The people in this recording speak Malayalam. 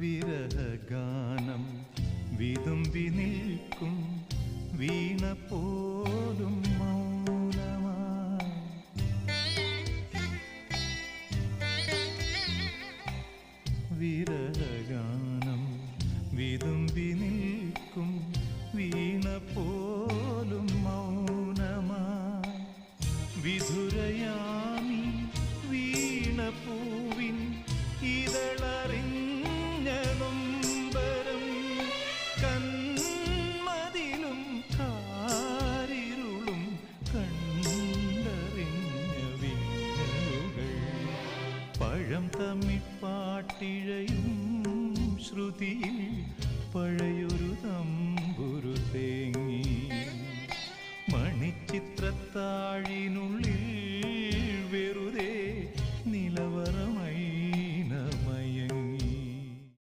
വിരഹഗാനം വിതുമ്പി നിൽക്കും വീണ പോലും മൗനമായി. വിരഹഗാനം വിതുമ്പി നിൽക്കും വീണ പോലും മൗനമായി. വിധുരയാമി വീണ പൂവിൻ ഇതളറിഞ്ഞ നൊമ്പരം കന്മതിലും കാരിരുളും കണ്ടറിഞ്ഞ വിങ്ങലുകൾ. പഴം തമ്മിപ്പാട്ടിഴയും ശ്രുതിയിൽ പഴയൊരു തമ്പുരു തേങ്ങ